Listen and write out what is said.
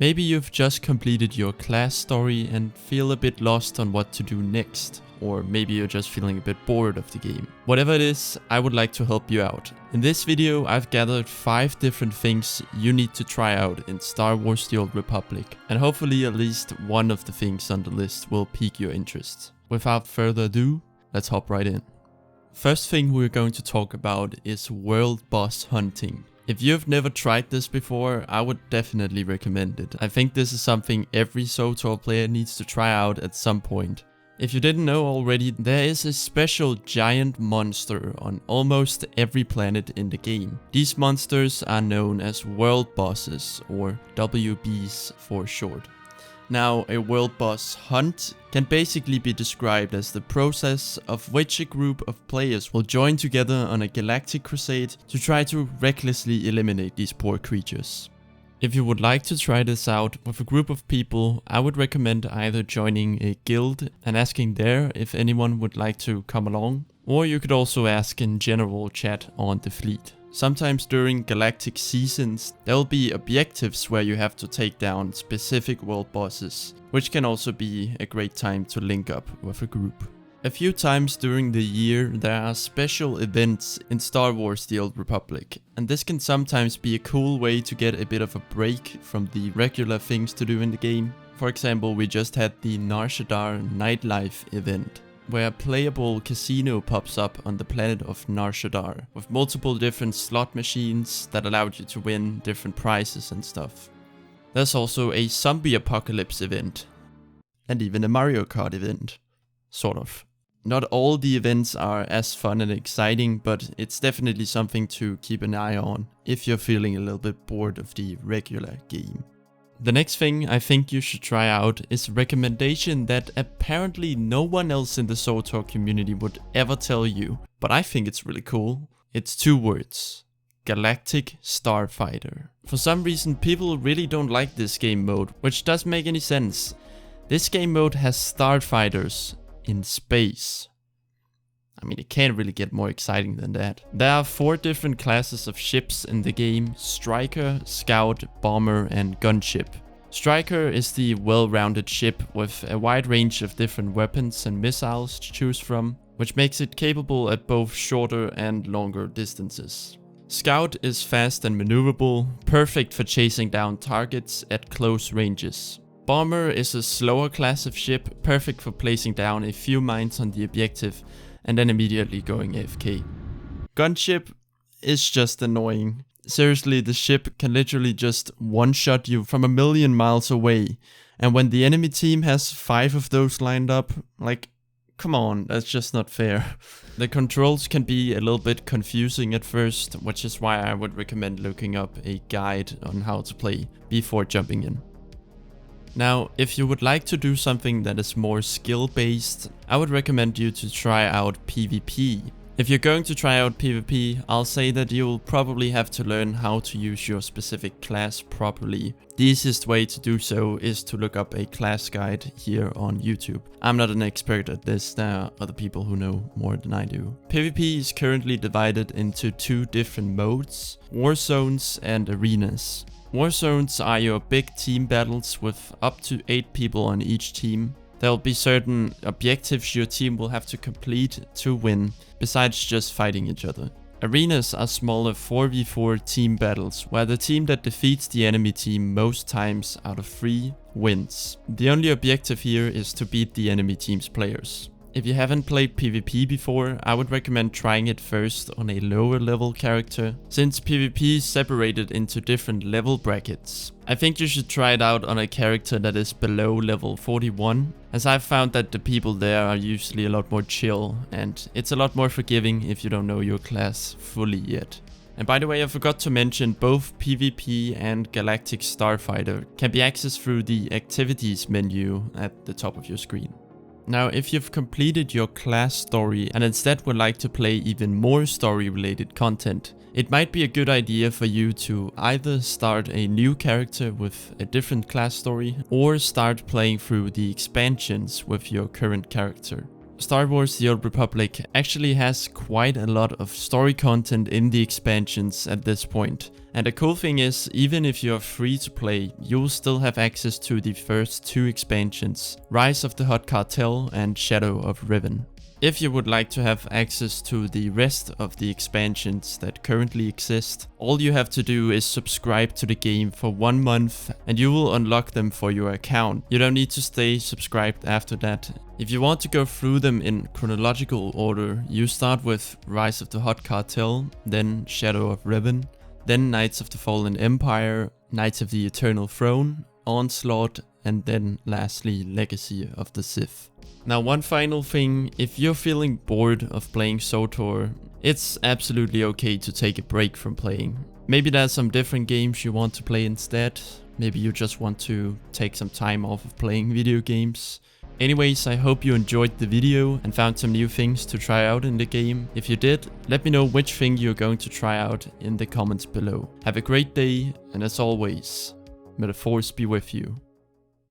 Maybe you've just completed your class story and feel a bit lost on what to do next. Or maybe you're just feeling a bit bored of the game. Whatever it is, I would like to help you out. In this video, I've gathered 5 different things you need to try out in Star Wars: The Old Republic, and hopefully at least one of the things on the list will pique your interest. Without further ado, let's hop right in. First thing we're going to talk about is world boss hunting. If you've never tried this before, I would definitely recommend it. I think this is something every SWTOR player needs to try out at some point. If you didn't know already, there is a special giant monster on almost every planet in the game. These monsters are known as world bosses, or WBs for short. Now, a world boss hunt can basically be described as the process of which a group of players will join together on a galactic crusade to try to recklessly eliminate these poor creatures. If you would like to try this out with a group of people, I would recommend either joining a guild and asking there if anyone would like to come along, or you could also ask in general chat on the fleet. Sometimes during Galactic seasons, there will be objectives where you have to take down specific world bosses, which can also be a great time to link up with a group. A few times during the year, there are special events in Star Wars: The Old Republic, and this can sometimes be a cool way to get a bit of a break from the regular things to do in the game. For example, we just had the Nar Shaddaa nightlife event, where a playable casino pops up on the planet of Nar Shaddaa, with multiple different slot machines that allowed you to win different prizes and stuff. There's also a zombie apocalypse event, and even a Mario Kart event, sort of. Not all the events are as fun and exciting, but it's definitely something to keep an eye on if you're feeling a little bit bored of the regular game. The next thing I think you should try out is a recommendation that apparently no one else in the SWTOR community would ever tell you, but I think it's really cool. It's 2 words: Galactic Starfighter. For some reason people really don't like this game mode, which doesn't make any sense. This game mode has starfighters in space. I mean, it can't really get more exciting than that. There are 4 different classes of ships in the game: Striker, Scout, Bomber, and Gunship. Striker is the well-rounded ship with a wide range of different weapons and missiles to choose from, which makes it capable at both shorter and longer distances. Scout is fast and maneuverable, perfect for chasing down targets at close ranges. Bomber is a slower class of ship, perfect for placing down a few mines on the objective and then immediately going AFK. Gunship is just annoying. Seriously, the ship can literally just one-shot you from a million miles away, and when the enemy team has 5 of those lined up, like, come on, that's just not fair. The controls can be a little bit confusing at first, which is why I would recommend looking up a guide on how to play before jumping in. Now, if you would like to do something that is more skill-based, I would recommend you to try out PvP. If you're going to try out PvP, I'll say that you'll probably have to learn how to use your specific class properly. The easiest way to do so is to look up a class guide here on YouTube. I'm not an expert at this, there are other people who know more than I do. PvP is currently divided into 2 different modes: War Zones and Arenas. War Zones are your big team battles with up to 8 people on each team. There will be certain objectives your team will have to complete to win, besides just fighting each other. Arenas are smaller 4v4 team battles, where the team that defeats the enemy team most times out of 3 wins. The only objective here is to beat the enemy team's players. If you haven't played PvP before, I would recommend trying it first on a lower level character, since PvP is separated into different level brackets. I think you should try it out on a character that is below level 41, as I've found that the people there are usually a lot more chill, and it's a lot more forgiving if you don't know your class fully yet. And by the way, I forgot to mention, both PvP and Galactic Starfighter can be accessed through the activities menu at the top of your screen. Now, if you've completed your class story and instead would like to play even more story related content, it might be a good idea for you to either start a new character with a different class story or start playing through the expansions with your current character. Star Wars The Old Republic actually has quite a lot of story content in the expansions at this point. And the cool thing is, even if you're free to play, you'll still have access to the first 2 expansions, Rise of the Hot Cartel and Shadow of Riven. If you would like to have access to the rest of the expansions that currently exist, all you have to do is subscribe to the game for 1 month and you will unlock them for your account. You don't need to stay subscribed after that. If you want to go through them in chronological order, you start with Rise of the Hot Cartel, then Shadow of Riven, then Knights of the Fallen Empire, Knights of the Eternal Throne, Onslaught, and then lastly Legacy of the Sith. Now, one final thing, if you're feeling bored of playing SWTOR, it's absolutely okay to take a break from playing. Maybe there's some different games you want to play instead. Maybe you just want to take some time off of playing video games. Anyways, I hope you enjoyed the video and found some new things to try out in the game. If you did, let me know which thing you're going to try out in the comments below. Have a great day, and as always, may the Force be with you.